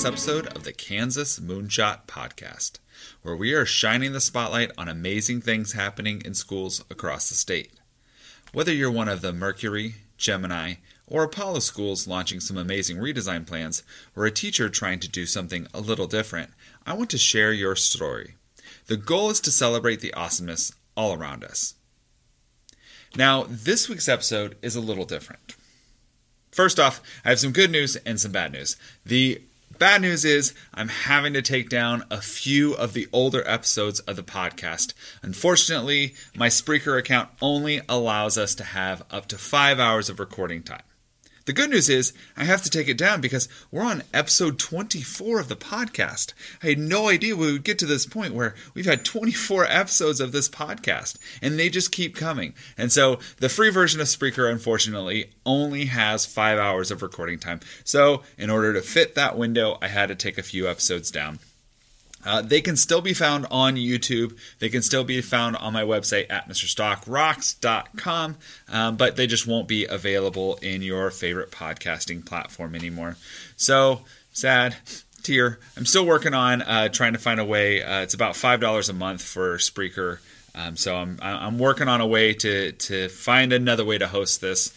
this episode of the Kansas Moonshot Podcast, where we are shining the spotlight on amazing things happening in schools across the state. Whether you're one of the Mercury, Gemini, or Apollo schools launching some amazing redesign plans, or a teacher trying to do something a little different, I want to share your story. The goal is to celebrate the awesomeness all around us. Now, this week's episode is a little different. First off, I have some good news and some bad news. The bad news is I'm having to take down a few of the older episodes of the podcast. Unfortunately, my Spreaker account only allows us to have up to 5 hours of recording time. The good news is I have to take it down because we're on episode 24 of the podcast. I had no idea we would get to this point where we've had 24 episodes of this podcast, and they just keep coming. And so the free version of Spreaker, unfortunately, only has 5 hours of recording time. So in order to fit that window, I had to take a few episodes down. They can still be found on YouTube. They can still be found on my website at mrstockrocks.com, but they just won't be available in your favorite podcasting platform anymore. So, sad tear. I'm still working on trying to find a way. It's about $5 a month for Spreaker. So I'm working on a way to find another way to host this,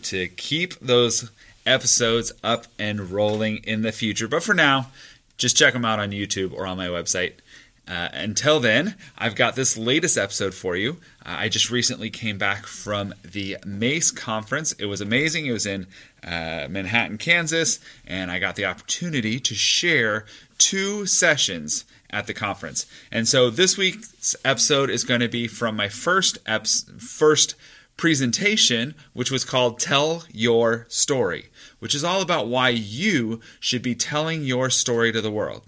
to keep those episodes up and rolling in the future. But for now, just check them out on YouTube or on my website. Until then, I've got this latest episode for you. I just recently came back from the MACE conference. It was amazing. It was in Manhattan, Kansas, and I got the opportunity to share 2 sessions at the conference. And so this week's episode is going to be from my first presentation, which was called Tell Your Story, which is all about why you should be telling your story to the world.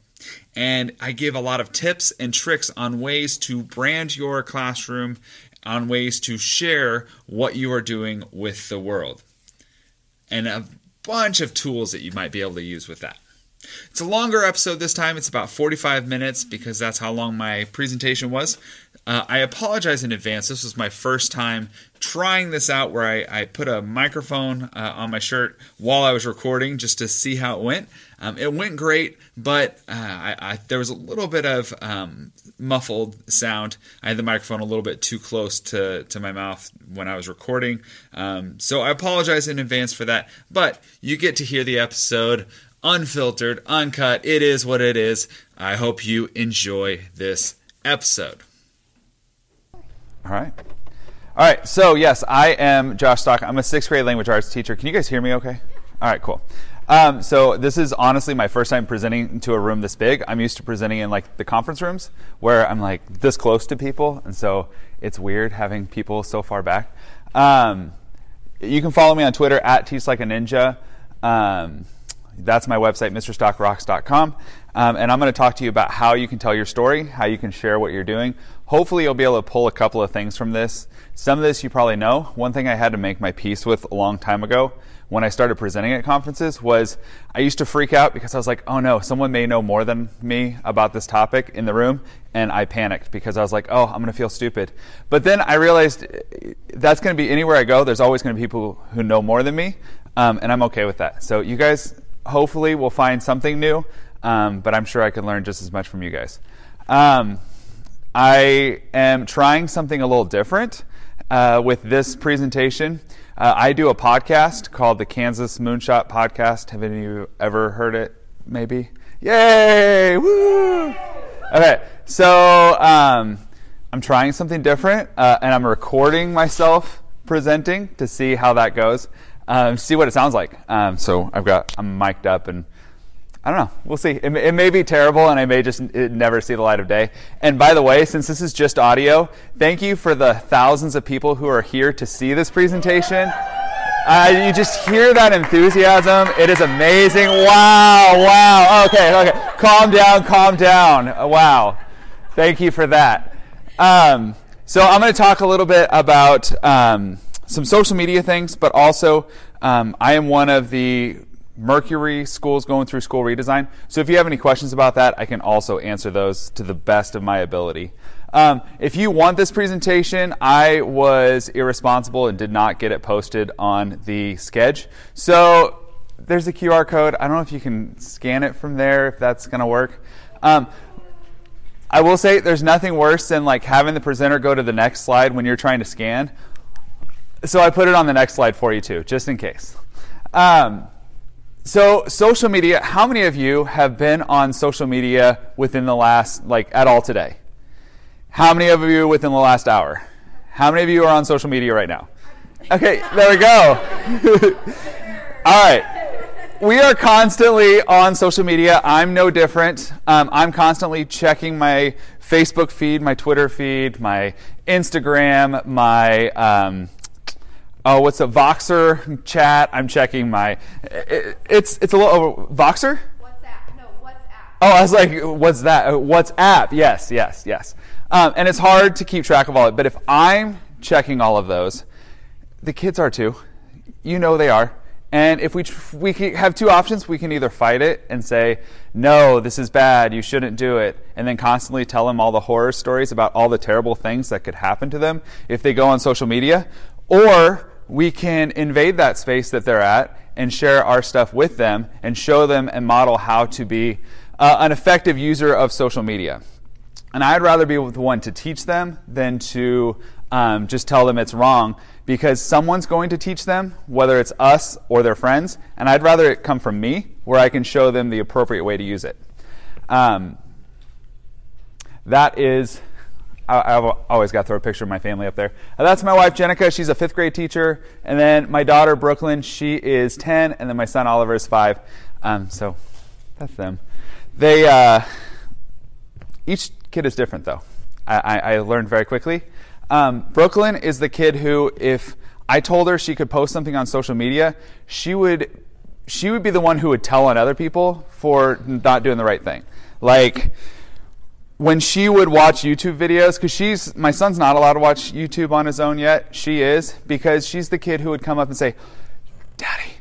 And I give a lot of tips and tricks on ways to brand your classroom, on ways to share what you are doing with the world, and a bunch of tools that you might be able to use with that. It's a longer episode this time. It's about 45 minutes because that's how long my presentation was. I apologize in advance. This was my first time trying this out where I put a microphone on my shirt while I was recording just to see how it went. It went great, but there was a little bit of muffled sound. I had the microphone a little bit too close to my mouth when I was recording. So I apologize in advance for that, but you get to hear the episode unfiltered, uncut. It is what it is. I hope you enjoy this episode. All right. So yes, I am Josh Stock. I'm a 6th grade language arts teacher. Can you guys hear me okay? All right, cool. So this is honestly my first time presenting to a room this big. I'm used to presenting in like the conference rooms where I'm like this close to people. And so it's weird having people so far back. You can follow me on Twitter at teachlikeaninja. That's my website, mrstockrocks.com. And I'm going to talk to you about how you can tell your story, how you can share what you're doing. Hopefully you'll be able to pull a couple of things from this. Some of this you probably know. One thing I had to make my peace with a long time ago when I started presenting at conferences was I used to freak out because I was like, oh no, someone may know more than me about this topic in the room. And I panicked because I was like, oh, I'm going to feel stupid. But then I realized that's going to be anywhere I go. There's always going to be people who know more than me. And I'm okay with that. So you guys hopefully will find something new. But I'm sure I can learn just as much from you guys. I am trying something a little different with this presentation. I do a podcast called the Kansas Moonshot Podcast. Have any of you ever heard it? Maybe? Yay! Woo! Okay, so I'm trying something different, and I'm recording myself presenting to see how that goes, see what it sounds like. So I'm mic'd up and I don't know. We'll see. It may be terrible, and I may just never see the light of day. And by the way, since this is just audio, thank you for the thousands of people who are here to see this presentation. You just hear that enthusiasm. It is amazing. Wow. Okay. Calm down. Wow. Thank you for that. So I'm going to talk a little bit about some social media things, but also I am one of the Mercury schools going through school redesign. So if you have any questions about that, I can also answer those to the best of my ability. If you want this presentation, I was irresponsible and did not get it posted on the schedule. So there's a QR code. I don't know if you can scan it from there, if that's going to work. I will say there's nothing worse than like having the presenter go to the next slide when you're trying to scan. So I put it on the next slide for you too, just in case. So social media, how many of you have been on social media within the last, like at all today? How many of you within the last hour? How many of you are on social media right now? Okay, there we go. All right. We are constantly on social media. I'm no different. I'm constantly checking my Facebook feed, my Twitter feed, my Instagram, my what's a Voxer chat. I'm checking my. It's a little Voxer. WhatsApp. No, WhatsApp. Oh, I was like, what's that? WhatsApp. Yes. And it's hard to keep track of all of it. But if I'm checking all of those, the kids are too. You know they are. And if we have two options, we can either fight it and say, no, this is bad, you shouldn't do it, and then constantly tell them all the horror stories about all the terrible things that could happen to them if they go on social media, or we can invade that space that they're at and share our stuff with them and show them and model how to be an effective user of social media. And I'd rather be the one to teach them than to just tell them it's wrong, because someone's going to teach them, whether it's us or their friends, and I'd rather it come from me, where I can show them the appropriate way to use it. That is, I've always got to throw a picture of my family up there. That's my wife, Jenica. She's a 5th grade teacher. And then my daughter, Brooklyn, she is 10. And then my son, Oliver, is 5. So that's them. Each kid is different, though. I learned very quickly. Brooklyn is the kid who, if I told her she could post something on social media, she would be the one who would tell on other people for not doing the right thing. Like, when she would watch YouTube videos, because my son's not allowed to watch YouTube on his own yet. She is, because she's the kid who would come up and say, Daddy,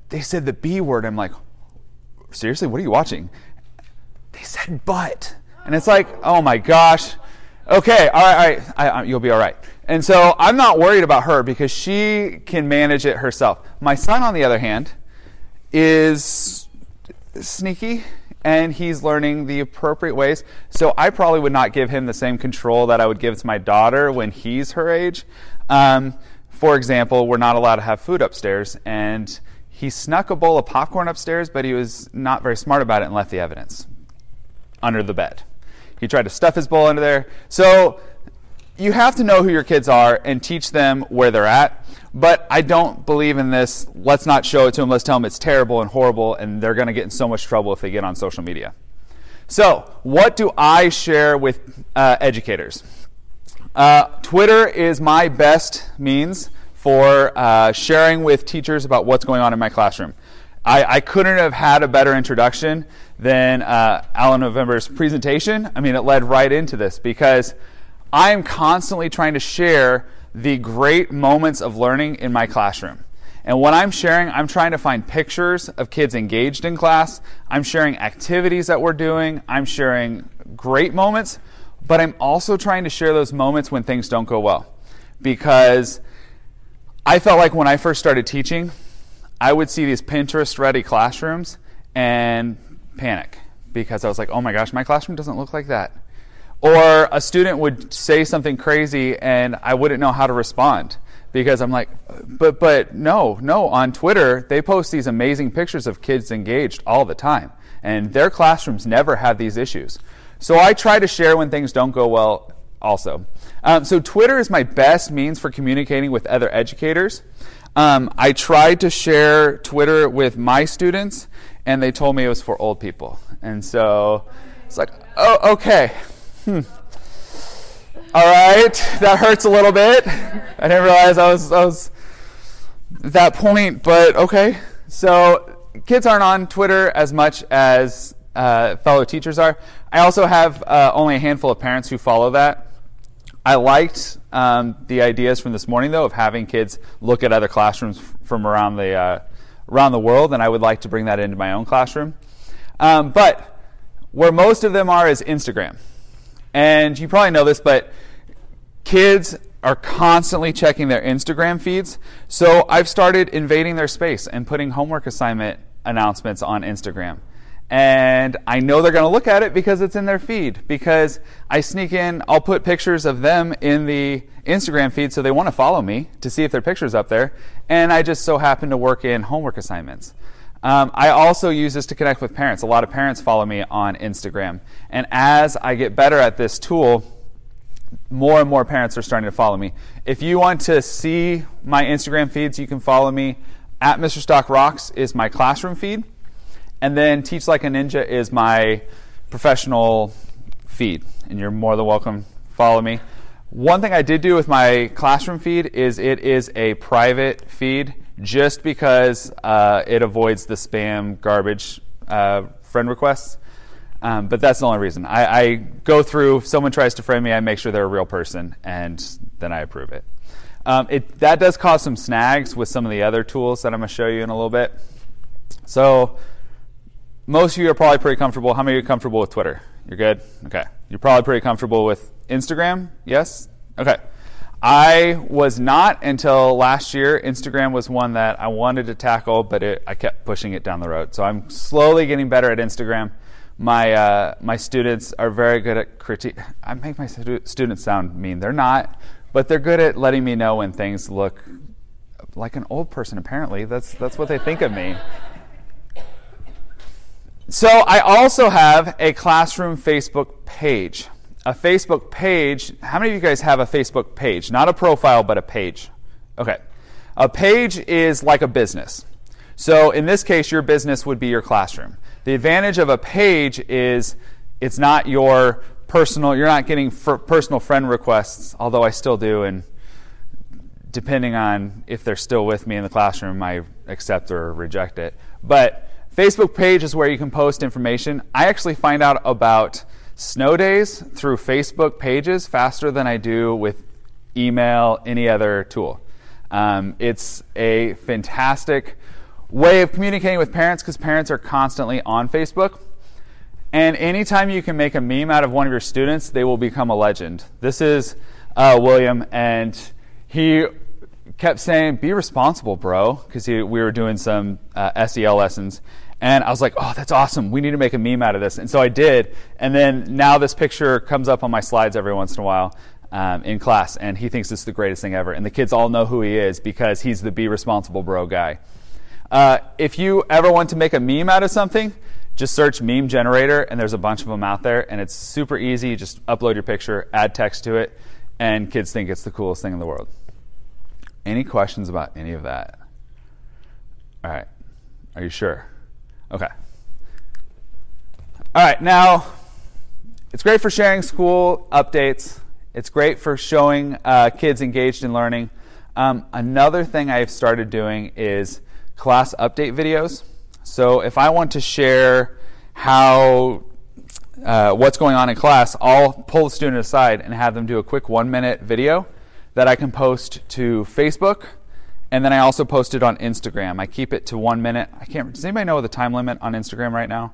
they said the B word. I'm like, seriously, what are you watching? They said butt. And it's like, oh my gosh. Okay, all right, you'll be all right. And so I'm not worried about her because she can manage it herself. My son, on the other hand, is sneaky, and he's learning the appropriate ways. So I probably would not give him the same control that I would give to my daughter when he's her age. For example, we're not allowed to have food upstairs, and he snuck a bowl of popcorn upstairs, but he was not very smart about it and left the evidence under the bed. He tried to stuff his bowl under there. So you have to know who your kids are and teach them where they're at. But I don't believe in this, let's not show it to them, let's tell them it's terrible and horrible, and they're going to get in so much trouble if they get on social media. So what do I share with educators? Twitter is my best means for sharing with teachers about what's going on in my classroom. I couldn't have had a better introduction than Alan November's presentation. I mean, it led right into this because I am constantly trying to share the great moments of learning in my classroom. And what I'm sharing, I'm trying to find pictures of kids engaged in class. I'm sharing activities that we're doing. I'm sharing great moments. But I'm also trying to share those moments when things don't go well. Because I felt like when I first started teaching, I would see these Pinterest-ready classrooms and panic. Because I was like, oh my gosh, my classroom doesn't look like that. Or a student would say something crazy and I wouldn't know how to respond. Because I'm like, but no, on Twitter, they post these amazing pictures of kids engaged all the time. And their classrooms never have these issues. So I try to share when things don't go well also. So Twitter is my best means for communicating with other educators. I tried to share Twitter with my students, and they told me it was for old people. And so it's like, oh, okay. All right, that hurts a little bit. I didn't realize I was at that point, but okay. So kids aren't on Twitter as much as fellow teachers are. I also have only a handful of parents who follow that. I liked the ideas from this morning, though, of having kids look at other classrooms from around the world, and I would like to bring that into my own classroom. But where most of them are is Instagram. And you probably know this, but kids are constantly checking their Instagram feeds. So I've started invading their space and putting homework assignment announcements on Instagram. And I know they're going to look at it because it's in their feed. Because I sneak in, I'll put pictures of them in the Instagram feed so they want to follow me to see if their picture's up there. And I just so happen to work in homework assignments. I also use this to connect with parents. A lot of parents follow me on Instagram. And as I get better at this tool, more and more parents are starting to follow me. If you want to see my Instagram feeds, you can follow me. At Mr. Stock Rocks is my classroom feed. And then Teach Like a Ninja is my professional feed. And you're more than welcome to follow me. One thing I did do with my classroom feed is it is a private feed just because it avoids the spam garbage friend requests. But that's the only reason. I go through, if someone tries to friend me, I make sure they're a real person, and then I approve it. That does cause some snags with some of the other tools that I'm going to show you in a little bit. So most of you are probably pretty comfortable. How many of you are comfortable with Twitter? You're good? Okay. You're probably pretty comfortable with Instagram? Yes? Okay. I was not until last year. Instagram was one that I wanted to tackle, but I kept pushing it down the road. So I'm slowly getting better at Instagram. My students are very good at critique. I make my students sound mean. They're not, but they're good at letting me know when things look like an old person. Apparently, that's what they think of me. So I also have a classroom Facebook page. A Facebook page. How many of you guys have a Facebook page? Not a profile, but a page. Okay. A page is like a business. So in this case, your business would be your classroom. The advantage of a page is it's not your personal, you're not getting personal friend requests, although I still do, and depending on if they're still with me in the classroom, I accept or reject it. But Facebook page is where you can post information. I actually find out about snow days through Facebook pages faster than I do with email, any other tool. It's a fantastic way of communicating with parents because parents are constantly on Facebook. And anytime you can make a meme out of one of your students, they will become a legend. This is William, and he kept saying, "Be responsible, bro," because we were doing some SEL lessons. And I was like, "Oh, that's awesome. We need to make a meme out of this." And so I did. And then now this picture comes up on my slides every once in a while in class. And he thinks this is the greatest thing ever. And the kids all know who he is because he's the Be Responsible Bro guy. If you ever want to make a meme out of something, just search meme generator. And there's a bunch of them out there. And it's super easy. You just upload your picture, add text to it. And kids think it's the coolest thing in the world. Any questions about any of that? All right. Are you sure? Okay. All right, now, it's great for sharing school updates. It's great for showing kids engaged in learning. Another thing I've started doing is class update videos. So if I want to share what's going on in class, I'll pull the student aside and have them do a quick 1-minute video that I can post to Facebook. And then I also post it on Instagram. I keep it to 1 minute. Does anybody know the time limit on Instagram right now?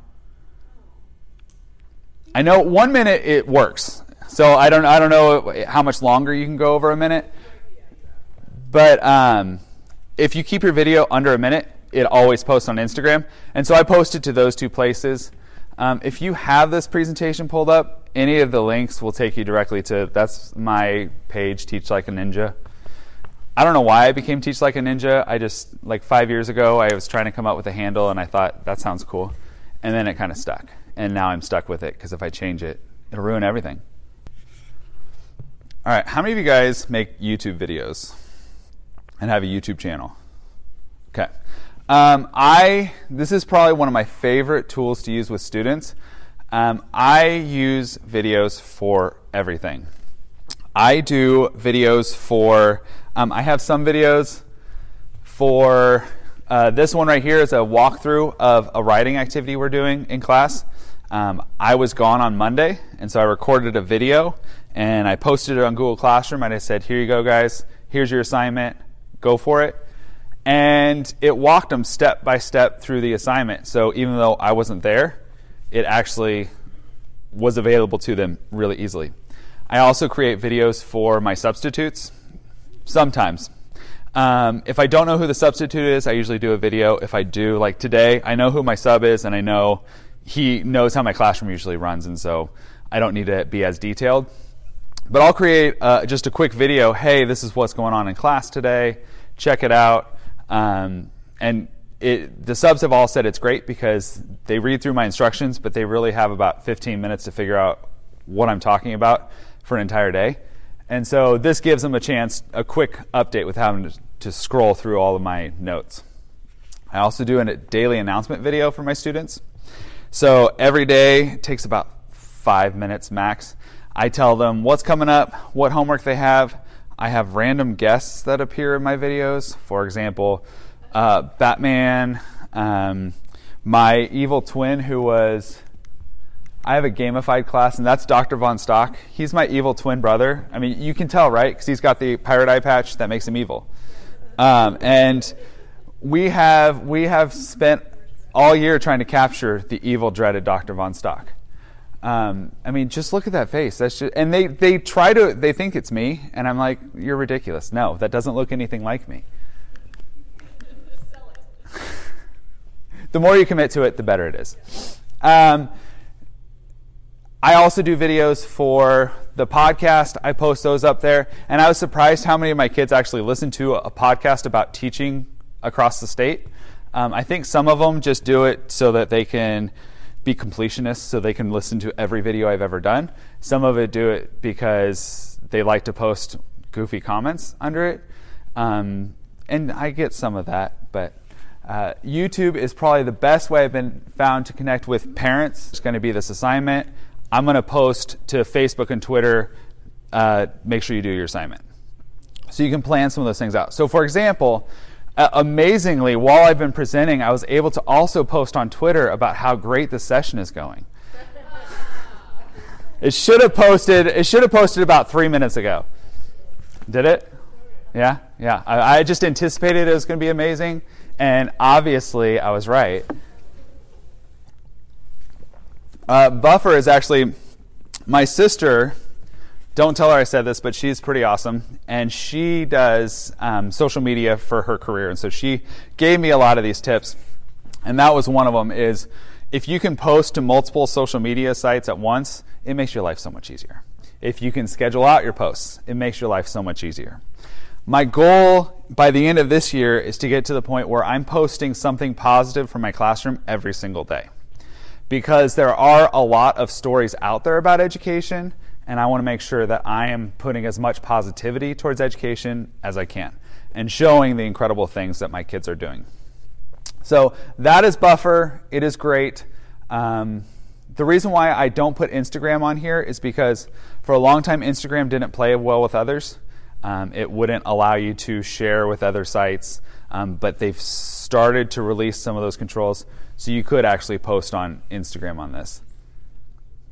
I know 1 minute it works. So I don't know how much longer you can go over a minute. But if you keep your video under a minute, it always posts on Instagram. And so I posted to those two places. If you have this presentation pulled up, any of the links will take you directly to, that's my page, Teach Like a Ninja. I don't know why I became Teach Like a Ninja. I just, like 5 years ago, I was trying to come up with a handle, and I thought, that sounds cool. And then it kind of stuck. And now I'm stuck with it, because if I change it, it'll ruin everything. All right, how many of you guys make YouTube videos and have a YouTube channel? Okay. This is probably one of my favorite tools to use with students. I use videos for everything. I do videos for, I have some videos for, this one right here is a walkthrough of a writing activity we're doing in class. I was gone on Monday, and so I recorded a video, and I posted it on Google Classroom, and I said, here you go, guys. Here's your assignment. Go for it. And it walked them step by step through the assignment. So even though I wasn't there, it actually was available to them really easily. I also create videos for my substitutes. sometimes. If I don't know who the substitute is, I usually do a video. If I do, like today, I know who my sub is, and I know he knows how my classroom usually runs, and so I don't need to be as detailed. But I'll create just a quick video. Hey, this is what's going on in class today. Check it out. The subs have all said it's great because they read through my instructions, but they really have about 15 minutes to figure out what I'm talking about for an entire day. And so this gives them a chance, a quick update with having to scroll through all of my notes. I also do a daily announcement video for my students. So every day, it takes about 5 minutes max. I tell them what's coming up, what homework they have. I have random guests that appear in my videos. For example, Batman, my evil twin I have a gamified class, and that's Dr. Von Stock. He's my evil twin brother. I mean, you can tell, right? Because he's got the pirate eye patch that makes him evil. And we have spent all year trying to capture the evil, dreaded Dr. Von Stock. I mean, just look at that face. That's just, and they think it's me, and I'm like, you're ridiculous. No, that doesn't look anything like me. The more you commit to it, the better it is. I also do videos for the podcast. I post those up there. And I was surprised how many of my kids actually listen to a podcast about teaching across the state. I think some of them just do it so that they can be completionists, so they can listen to every video I've ever done. Some of it do it because they like to post goofy comments under it. And I get some of that, but YouTube is probably the best way I've been found to connect with parents. It's going to be this assignment. I'm going to post to Facebook and Twitter, make sure you do your assignment. So you can plan some of those things out. So for example, amazingly, while I've been presenting, I was able to also post on Twitter about how great the session is going. It should have posted about 3 minutes ago. Did it? Yeah. I just anticipated it was going to be amazing, and obviously I was right. Buffer is actually my sister. Don't tell her I said this, but she's pretty awesome, and she does social media for her career, and so she gave me a lot of these tips, and that was one of them. Is if you can post to multiple social media sites at once, it makes your life so much easier. If you can schedule out your posts, it makes your life so much easier. My goal by the end of this year is to get to the point where I'm posting something positive from my classroom every single day, because there are a lot of stories out there about education, and I want to make sure that I am putting as much positivity towards education as I can and showing the incredible things that my kids are doing. So that is Buffer. It is great. The reason why I don't put Instagram on here is because for a long time Instagram didn't play well with others. It wouldn't allow you to share with other sites, but they've started to release some of those controls, so you could actually post on Instagram on this.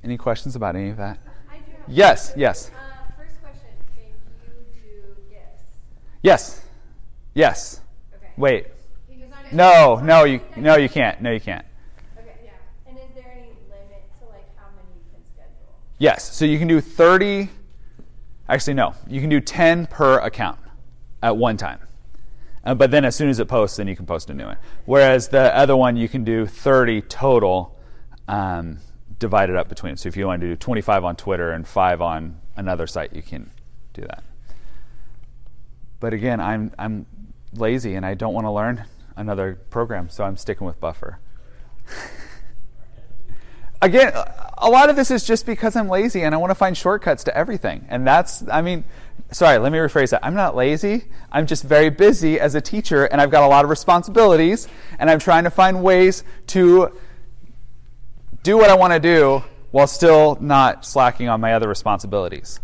Any questions about any of that? I do have Yes. First question, can you do GIFs? Yes. Okay. Wait. Because I'm No, you can't. No, you can't. Okay, yeah. And is there any limit to like how many you can schedule? Yes. So you can do 30. Actually, no. You can do 10 per account at one time. But then as soon as it posts, then you can post a new one. Whereas the other one, you can do 30 total divided up between. So if you want to do 25 on Twitter and 5 on another site, you can do that. But again, I'm lazy and I don't want to learn another program, so I'm sticking with Buffer. Again, a lot of this is just because I'm lazy and I want to find shortcuts to everything. And let me rephrase that. I'm not lazy. I'm just very busy as a teacher, and I've got a lot of responsibilities, and I'm trying to find ways to do what I want to do while still not slacking on my other responsibilities.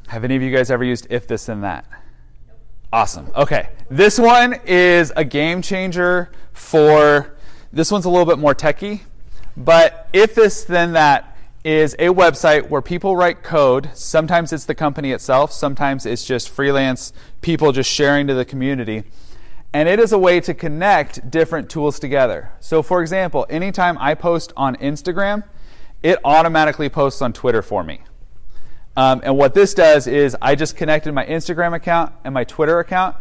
Have any of you guys ever used if, this, then that? Nope. Awesome. Okay. This one is a game changer this one's a little bit more techy, but if, this, then that is a website where people write code. Sometimes it's the company itself. Sometimes it's just freelance people just sharing to the community. And it is a way to connect different tools together. So for example, anytime I post on Instagram, it automatically posts on Twitter for me. And what this does is I just connected my Instagram account and my Twitter account,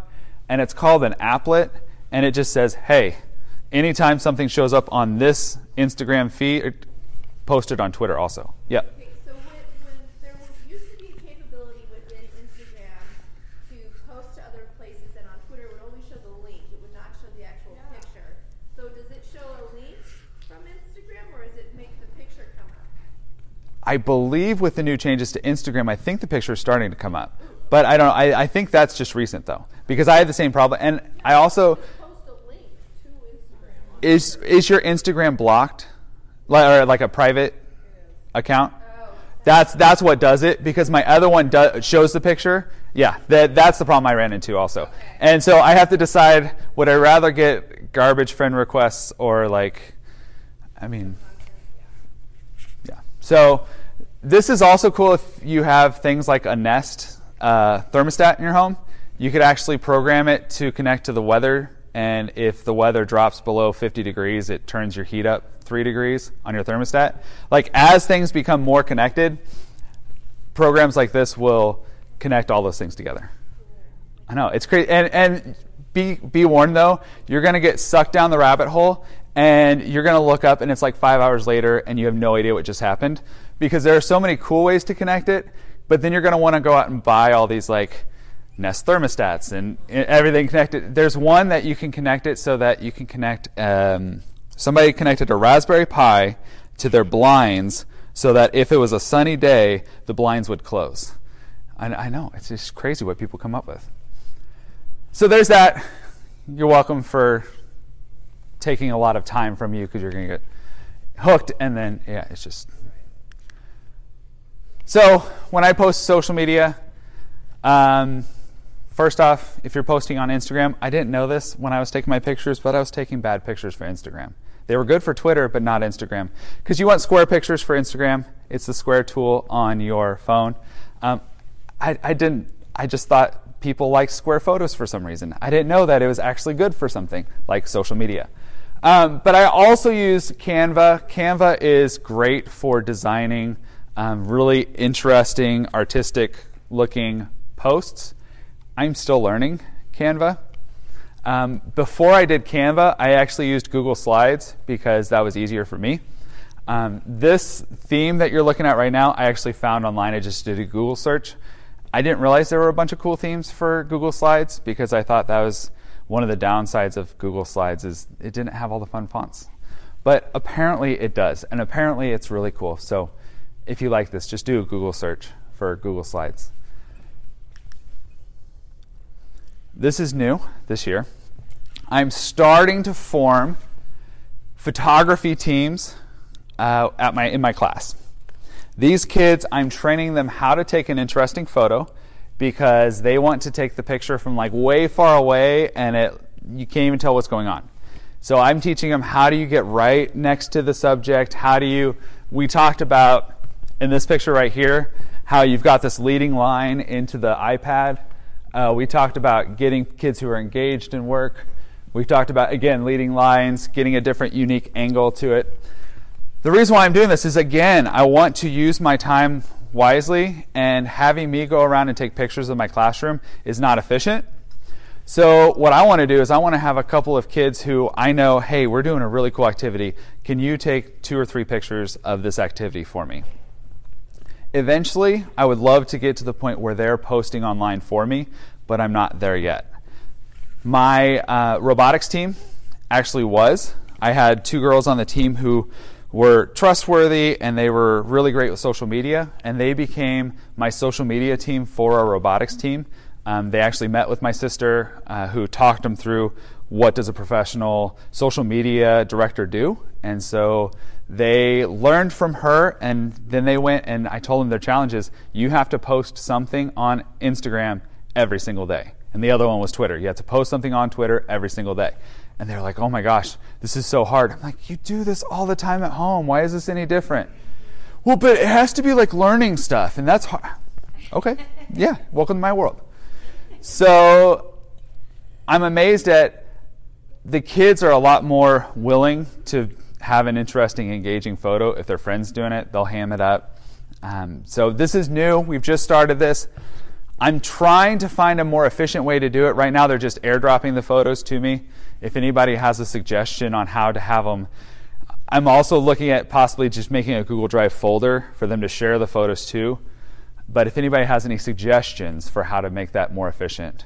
and it's called an applet, and it just says, hey, anytime something shows up on this Instagram feed, post it on Twitter also. Yep. Okay, so when there used to be a capability within Instagram to post to other places, and on Twitter it would only show the link, it would not show the actual picture. So does it show a link from Instagram, or does it make the picture come up? I believe with the new changes to Instagram, I think the picture is starting to come up. But I don't know. I think that's just recent, though, because I had the same problem. And I also... Post a link to Instagram. Is your Instagram blocked? Or like a private account? Oh. That's what does it, because my other one shows the picture. Yeah, that's the problem I ran into also. Okay. And so I have to decide, would I rather get garbage friend requests or like, I mean... Yeah. So this is also cool if you have things like a Nest thermostat in your home. You could actually program it to connect to the weather, and if the weather drops below 50 degrees, it turns your heat up 3 degrees on your thermostat. Like, as things become more connected, programs like this will connect all those things together. I know, it's crazy. And be warned, though, you're going to get sucked down the rabbit hole, and you're going to look up, and it's like 5 hours later, and you have no idea what just happened, because there are so many cool ways to connect it, but then you're going to want to go out and buy all these, like, Nest thermostats and everything connected. There's one that you can connect it so that you can connect, somebody connected a Raspberry Pi to their blinds so that if it was a sunny day, the blinds would close. I know, it's just crazy what people come up with. So there's that. You're welcome for taking a lot of time from you because you're going to get hooked, and then, yeah, it's just... So when I post social media, first off, if you're posting on Instagram, I didn't know this when I was taking my pictures, but I was taking bad pictures for Instagram. They were good for Twitter, but not Instagram. Because you want square pictures for Instagram. It's the square tool on your phone. I just thought people liked square photos for some reason. I didn't know that it was actually good for something like social media. But I also use Canva. Canva is great for designing really interesting, artistic-looking posts. I'm still learning Canva. Before I did Canva, I actually used Google Slides because that was easier for me. This theme that you're looking at right now, I actually found online. I just did a Google search. I didn't realize there were a bunch of cool themes for Google Slides because I thought that was one of the downsides of Google Slides is it didn't have all the fun fonts. But apparently it does, and apparently it's really cool. So if you like this, just do a Google search for Google Slides. This is new this year. I'm starting to form photography teams in my class. These kids, I'm training them how to take an interesting photo because they want to take the picture from like way far away and you can't even tell what's going on. So I'm teaching them how do you get right next to the subject, we talked about in this picture right here, how you've got this leading line into the iPad. We talked about getting kids who are engaged in work. We've talked about, again, leading lines, getting a different, unique angle to it. The reason why I'm doing this is, again, I want to use my time wisely, and having me go around and take pictures of my classroom is not efficient. So what I want to do is I want to have a couple of kids who I know, hey, we're doing a really cool activity. Can you take 2 or 3 pictures of this activity for me? Eventually, I would love to get to the point where they're posting online for me, but I'm not there yet. My robotics team actually was. I had 2 girls on the team who were trustworthy and they were really great with social media, and they became my social media team for our robotics team. They actually met with my sister who talked them through what does a professional social media director do, and so they learned from her, and then they went and I told them their challenge is you have to post something on Instagram every single day. And the other one was Twitter. You have to post something on Twitter every single day. And they're like, oh my gosh, this is so hard. I'm like, you do this all the time at home. Why is this any different? Well, but it has to be like learning stuff, and that's hard. Okay, yeah, welcome to my world. So I'm amazed at the kids are a lot more willing to have an interesting, engaging photo. If their friend's doing it, they'll ham it up. So this is new. We've just started this. I'm trying to find a more efficient way to do it. Right now, they're just airdropping the photos to me. If anybody has a suggestion on how to have them, I'm also looking at possibly just making a Google Drive folder for them to share the photos to. But if anybody has any suggestions for how to make that more efficient,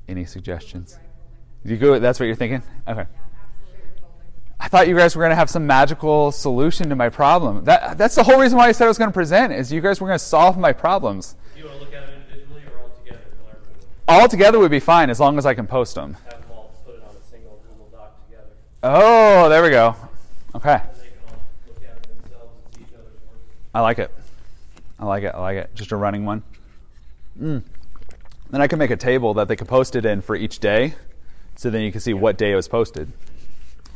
any suggestions? You go. That's what you're thinking? Okay. I thought you guys were going to have some magical solution to my problem. That's the whole reason why I said I was going to present, is you guys were going to solve my problems. Do you want to look at them individually or all together? All together would be fine, as long as I can post them. Have them all put it on a single Google Doc together. Oh, there we go. Okay. And they can all look at it themselves and see each other's work. I like it. I like it. Just a running one. Then I can make a table that they can post it in for each day, so then you can see what day it was posted.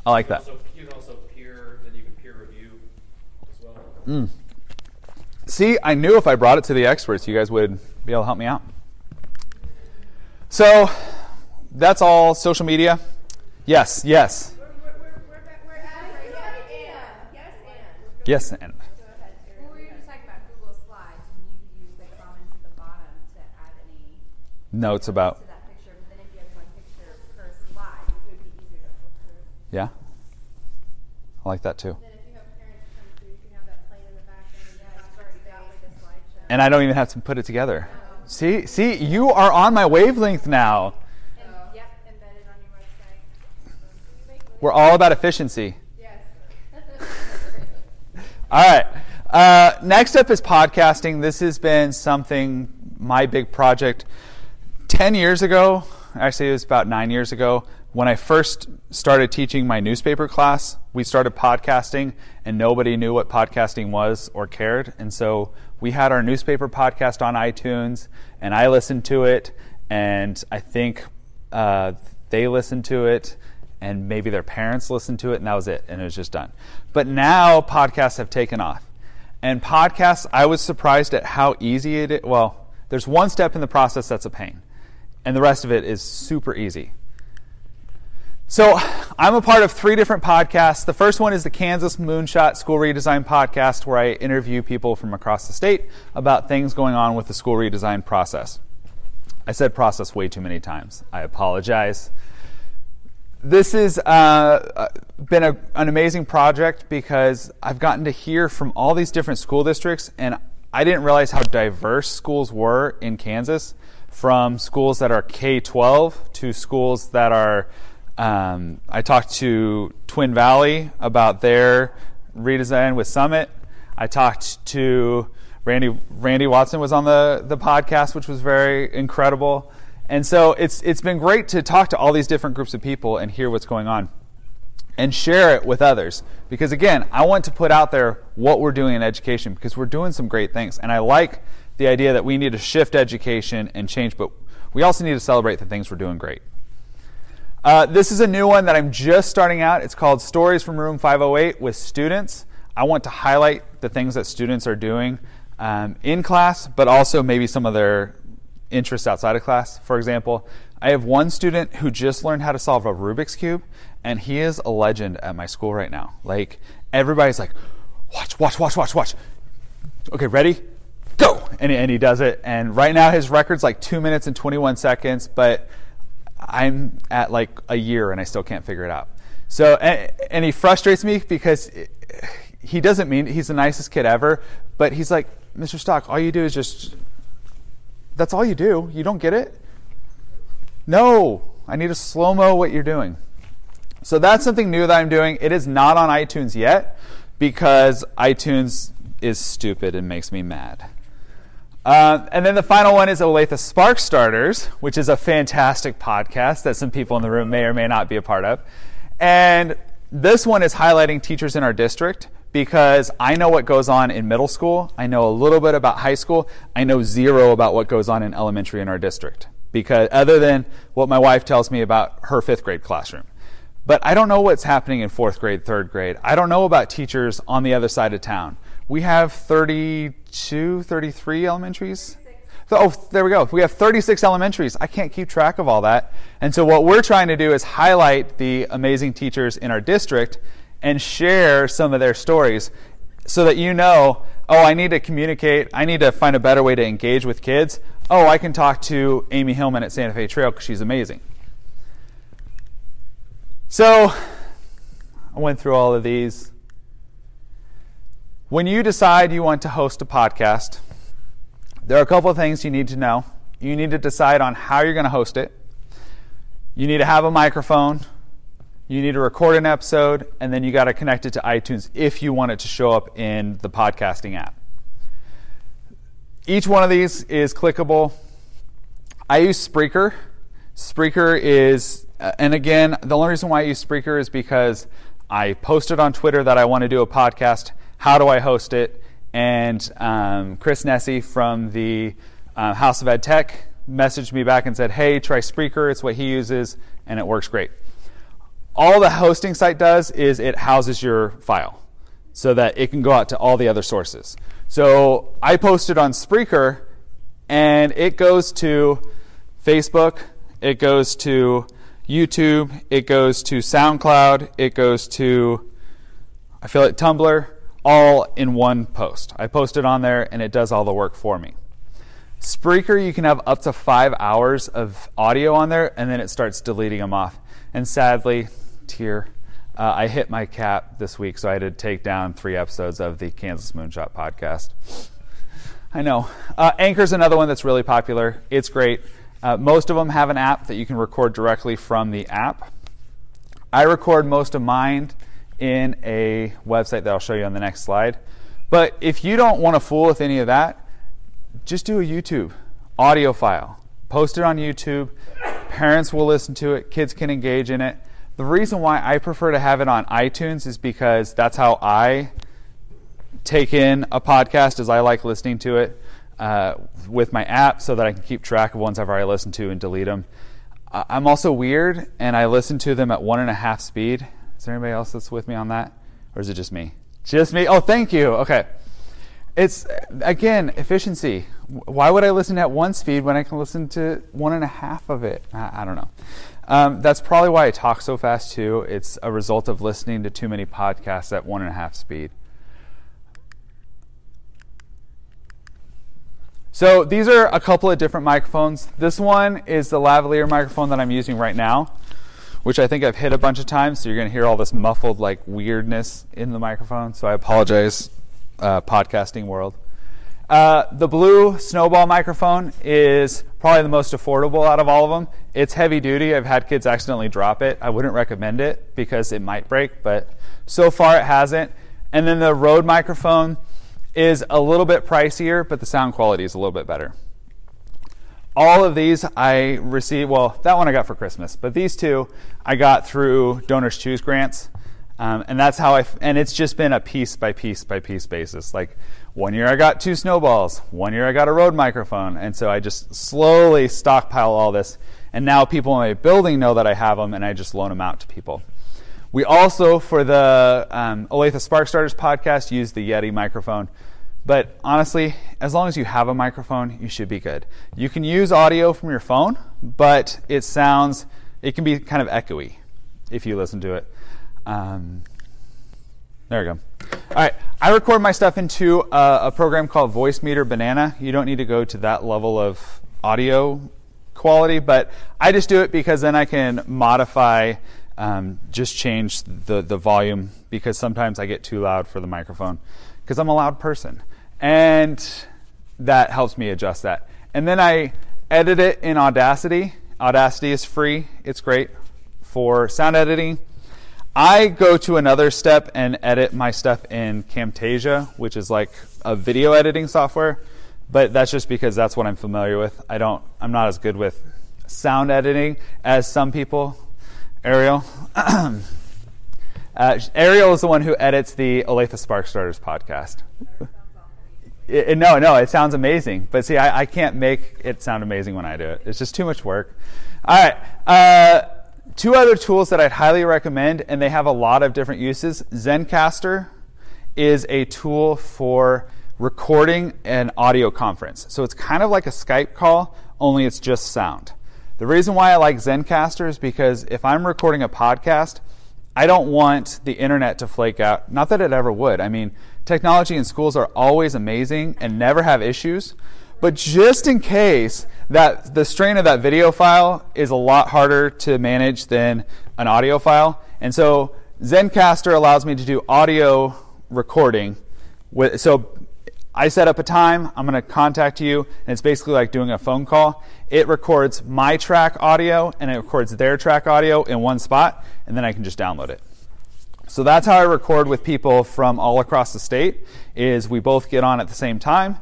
I like that. You can also peer review as well. See, I knew if I brought it to the experts, you guys would be able to help me out. So, that's all social media. Yes. We're at right now. Yes, and. Well, we were just talking about Google Slides, and you could use the comments at the bottom to add any Notes about. to that picture. But then if you have one picture per slide, it would be easier to flip through. Yeah. I like that too. Then if you have parents come through, you can have that playing in the background. Yeah, it's already got like a slideshow. And I don't even have to put it together. See, you are on my wavelength now. And, yep, embedded on your website. We're all about efficiency. Yes. All right. Next up is podcasting. This has been something, my big project. 10 years ago, actually it was about 9 years ago, when I first started teaching my newspaper class, we started podcasting, and nobody knew what podcasting was or cared. And so we had our newspaper podcast on iTunes, and I listened to it, and I think they listened to it, and maybe their parents listened to it, and that was it, and it was just done. But now podcasts have taken off. And podcasts, I was surprised at how easy it is. Well, there's one step in the process that's a pain, and the rest of it is super easy. So I'm a part of 3 different podcasts. The first one is the Kansas Moonshot School Redesign Podcast, where I interview people from across the state about things going on with the school redesign process. I said process way too many times. I apologize. This has been an amazing project because I've gotten to hear from all these different school districts, and I didn't realize how diverse schools were in Kansas, from schools that are K-12 to schools that are I talked to Twin Valley about their redesign with Summit. I talked to Randy Watson was on the podcast, which was very incredible. And so it's been great to talk to all these different groups of people and hear what's going on and share it with others. Because again, I want to put out there what we're doing in education, because we're doing some great things. And I like the idea that we need to shift education and change, but we also need to celebrate the things we're doing great. This is a new one that I'm just starting out. It's called Stories from Room 508 with students. I want to highlight the things that students are doing in class, but also maybe some of their interests outside of class. For example, I have one student who just learned how to solve a Rubik's Cube, and he is a legend at my school right now. Like, everybody's like, watch. Okay, ready? Go! And he does it. And right now his record's like 2 minutes and 21 seconds, but I'm at like a year and I still can't figure it out. So, and he frustrates me because he doesn't mean he's the nicest kid ever, but he's like, Mr. Stock, all you do is just, that's all you do. You don't get it? No, I need to slow-mo what you're doing. So that's something new that I'm doing. It is not on iTunes yet because iTunes is stupid and makes me mad. And then the final one is Olathe Spark Starters, which is a fantastic podcast that some people in the room may or may not be a part of. And this one is highlighting teachers in our district because I know what goes on in middle school. I know a little bit about high school. I know zero about what goes on in elementary in our district, because other than what my wife tells me about her 5th grade classroom. But I don't know what's happening in 4th grade, 3rd grade. I don't know about teachers on the other side of town. We have 32, 33 elementaries. Oh, there we go. We have 36 elementaries. I can't keep track of all that. And so what we're trying to do is highlight the amazing teachers in our district and share some of their stories. so that you know, oh, I need to communicate, I need to find a better way to engage with kids. Oh, I can talk to Amy Hillman at Santa Fe Trail because she's amazing. So I went through all of these. When you decide you want to host a podcast, there are a couple of things you need to know. You need to decide on how you're going to host it. You need to have a microphone. You need to record an episode, and then you got to connect it to iTunes if you want it to show up in the podcasting app. Each one of these is clickable. I use Spreaker. Spreaker is, and again, the only reason why I use Spreaker is because I posted on Twitter that I want to do a podcast. How do I host it? And Chris Nesi from the House of Ed Tech messaged me back and said, hey, try Spreaker. It's what he uses, and it works great. All the hosting site does is it houses your file so that it can go out to all the other sources. So I posted on Spreaker, and it goes to Facebook, it goes to YouTube, it goes to SoundCloud, it goes to, I feel like Tumblr, all in one post. I post it on there, and it does all the work for me. Spreaker, you can have up to 5 hours of audio on there, and then it starts deleting them off. And sadly, I hit my cap this week, so I had to take down 3 episodes of the Kansas Moonshot podcast. I know. Anchor's another one that's really popular. It's great. Most of them have an app that you can record directly from the app. I record most of mine in a website that I'll show you on the next slide. But if you don't want to fool with any of that, just do a YouTube audio file. Post it on YouTube. Parents will listen to it. Kids can engage in it. The reason why I prefer to have it on iTunes is because that's how I take in a podcast, is I like listening to it with my app so that I can keep track of ones I've already listened to and delete them. I'm also weird, and I listen to them at 1.5 speed. Is there anybody else that's with me on that? Or is it just me? Just me? Oh, thank you. Okay. It's, again, efficiency. Why would I listen at 1 speed when I can listen to 1.5 of it? I don't know. That's probably why I talk so fast, too. It's a result of listening to too many podcasts at 1.5 speed. So these are a couple of different microphones. This one is the lavalier microphone that I'm using right now, which I think I've hit a bunch of times, so you're going to hear all this muffled like weirdness in the microphone, so I apologize, podcasting world. The blue Snowball microphone is probably the most affordable out of all of them. It's heavy duty. I've had kids accidentally drop it. I wouldn't recommend it because it might break, but so far it hasn't. And then the Rode microphone is a little bit pricier, but the sound quality is a little bit better. All of these I received, well, that one I got for Christmas, but these two I got through Donors Choose grants. And that's how and it's just been a piece by piece by piece basis. Like 1 year I got 2 Snowballs, 1 year I got a Rode microphone, and so I just slowly stockpile all this. And now people in my building know that I have them, and I just loan them out to people. We also, for the Olathe Spark Starters podcast, use the Yeti microphone. But honestly, as long as you have a microphone, you should be good. You can use audio from your phone, but it can be kind of echoey if you listen to it. There we go. All right, I record my stuff into a program called Voicemeeter Banana. You don't need to go to that level of audio quality, but I just do it because then I can modify, just change the volume, because sometimes I get too loud for the microphone because I'm a loud person, and that helps me adjust that. And then I edit it in Audacity. Audacity is free. It's great for sound editing. I go to another step and edit my stuff in Camtasia, which is like a video editing software, but that's just because that's what I'm familiar with. I'm not as good with sound editing as some people. Ariel. Ariel is the one who edits the Olathe Spark Starters podcast. No, it sounds amazing. But see, I can't make it sound amazing when I do it. It's just too much work. All right. 2 other tools that I'd highly recommend, and they have a lot of different uses. Zencastr is a tool for recording an audio conference. So it's kind of like a Skype call, only it's just sound. The reason why I like Zencastr is because if I'm recording a podcast, I don't want the internet to flake out. Not that it ever would. I mean, technology in schools are always amazing and never have issues. But just in case that the strain of that video file is a lot harder to manage than an audio file. And so Zencastr allows me to do audio recording. So I set up a time, I'm going to contact you, and it's basically like doing a phone call. It records my track audio, and it records their track audio in one spot, and then I can just download it. So that's how I record with people from all across the state, is we both get on at the same time.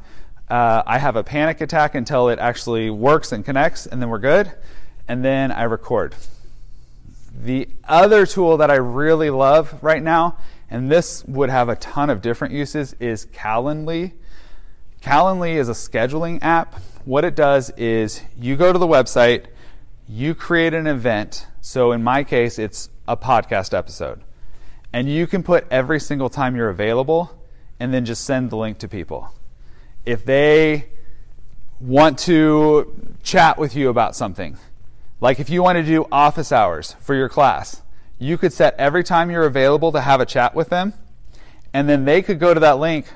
I have a panic attack until it actually works and connects, and then we're good. And then I record. The other tool that I really love right now, and this would have a ton of different uses, is Calendly. Calendly is a scheduling app. What it does is you go to the website, you create an event. So in my case, it's a podcast episode. And you can put every single time you're available and then just send the link to people. If they want to chat with you about something, like if you want to do office hours for your class, you could set every time you're available to have a chat with them, and then they could go to that link,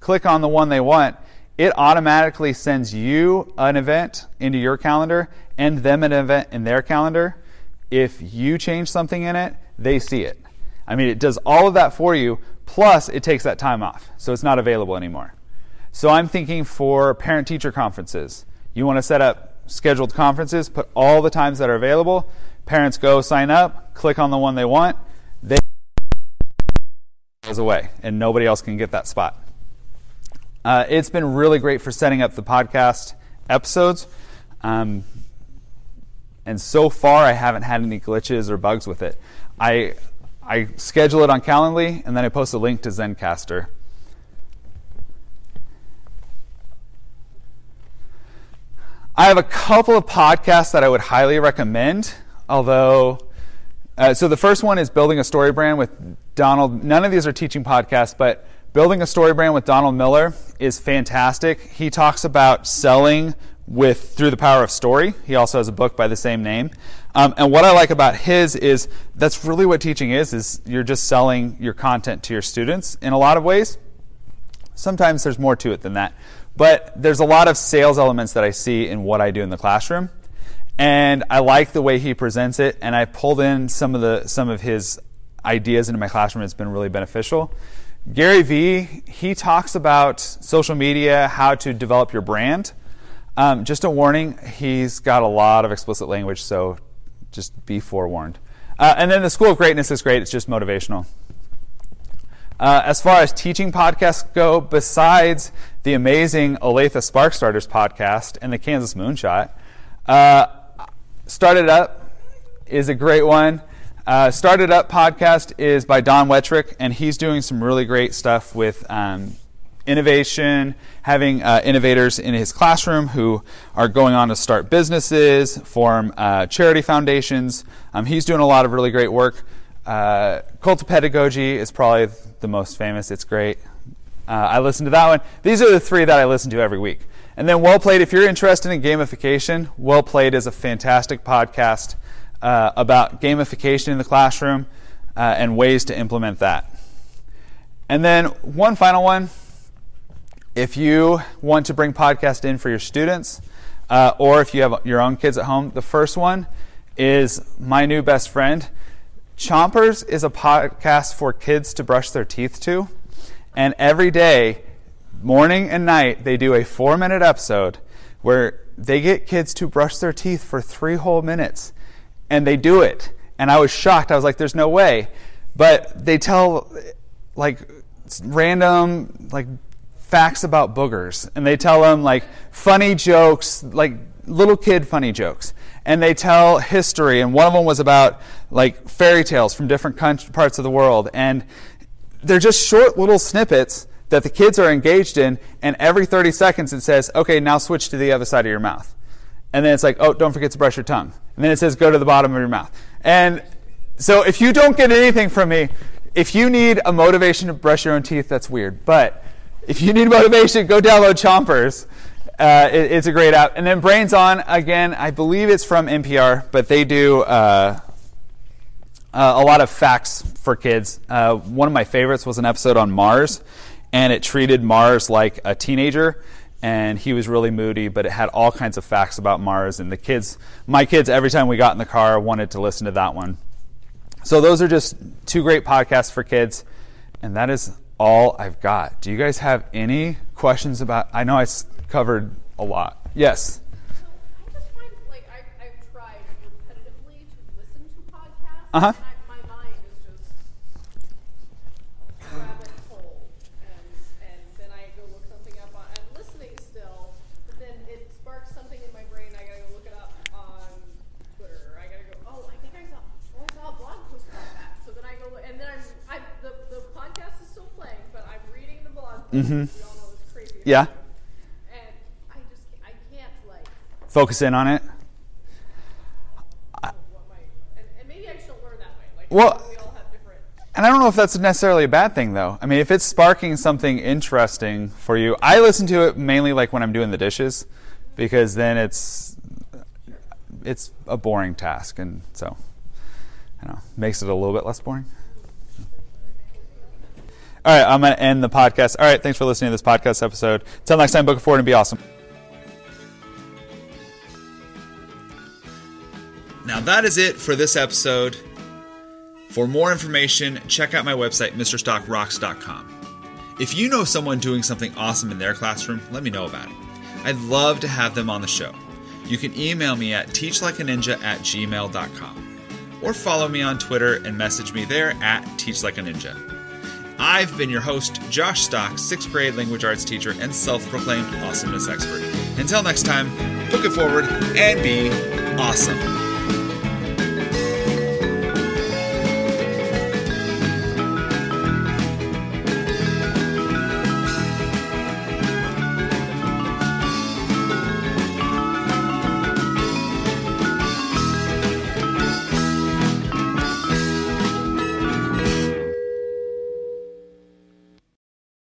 click on the one they want. It automatically sends you an event into your calendar and them an event in their calendar. If you change something in it, they see it. I mean, it does all of that for you, plus it takes that time off, so it's not available anymore. So I'm thinking for parent-teacher conferences. You want to set up scheduled conferences, put all the times that are available. Parents go sign up, click on the one they want. They goes away, and nobody else can get that spot. It's been really great for setting up the podcast episodes. And so far, I haven't had any glitches or bugs with it. I schedule it on Calendly, and then I post a link to Zencastr. I have a couple of podcasts that I would highly recommend, although, so the first one is Building a Story Brand with Donald. None of these are teaching podcasts, but Building a Story Brand with Donald Miller is fantastic. He talks about selling through the power of story. He also has a book by the same name. And what I like about his is that's really what teaching is you're just selling your content to your students in a lot of ways. Sometimes there's more to it than that. But there's a lot of sales elements that I see in what I do in the classroom. And I like the way he presents it, and I pulled in some of his ideas into my classroom. It's been really beneficial. Gary Vee, he talks about social media, how to develop your brand. Just a warning, he's got a lot of explicit language, so just be forewarned. And then the School of Greatness is great. It's just motivational. As far as teaching podcasts go, besides the amazing Olathe Sparkstarters podcast and the Kansas Moonshot, Started Up is a great one. Started Up podcast is by Don Wettrick, and he's doing some really great stuff with innovation, having innovators in his classroom who are going on to start businesses, form charity foundations. He's doing a lot of really great work. Cult of Pedagogy is probably the most famous. It's great. I listen to that one. These are the three that I listen to every week. And then Well Played, if you're interested in gamification, Well Played is a fantastic podcast about gamification in the classroom and ways to implement that. And then one final one, if you want to bring podcast in for your students, or if you have your own kids at home, the first one is My New Best Friend. Chompers is a podcast for kids to brush their teeth to. And every day, morning and night, they do a 4-minute episode where they get kids to brush their teeth for 3 whole minutes. And they do it. And I was shocked. I was like, there's no way. But they tell like random facts about boogers. And they tell them like funny jokes, like little kid funny jokes. And they tell history. And one of them was about like fairy tales from different parts of the world. And they're just short little snippets that the kids are engaged in, and every 30 seconds it says, okay, now switch to the other side of your mouth. And then it's like, oh, don't forget to brush your tongue. And then it says, go to the bottom of your mouth. And so if you don't get anything from me, if you need a motivation to brush your own teeth, that's weird. But if you need motivation, go download Chompers. It's a great app. And then Brains On, again, I believe it's from NPR, but they do a lot of facts for kids. One of my favorites was an episode on Mars, and it treated Mars like a teenager, and he was really moody, but it had all kinds of facts about Mars, and my kids, every time we got in the car, wanted to listen to that one. So those are just 2 great podcasts for kids, and that is all I've got. Do you guys have any questions about, I know I covered a lot. Yes? I just find, like, I've tried repetitively to listen to podcasts, Uh-huh. and my mind is just rabbit hole, and then I go look something up on, I'm listening still, but then it sparks something in my brain, I gotta go look it up on Twitter, or I gotta go, I think I saw a blog post about that, so then I go, and then the podcast is still playing, but I'm reading the blog post, we all know it's crazy. Yeah. And I can't, like, Focus in on it. and maybe I should learn that way. Like, Well, we all have different. and I don't know if that's necessarily a bad thing, though. I mean, if it's sparking something interesting for you, I listen to it mainly like when I'm doing the dishes, because then it's a boring task, and so makes it a little bit less boring. All right, I'm going to end the podcast. All right, thanks for listening to this podcast episode. Until next time, book it forward and be awesome. Now that is it for this episode. For more information, check out my website, MrStockRocks.com. If you know someone doing something awesome in their classroom, let me know about it. I'd love to have them on the show. You can email me at teachlikeaninja@gmail.com or follow me on Twitter and message me there at teachlikeaninja. I've been your host, Josh Stock, 6th grade language arts teacher and self-proclaimed awesomeness expert. Until next time, book it forward and be awesome.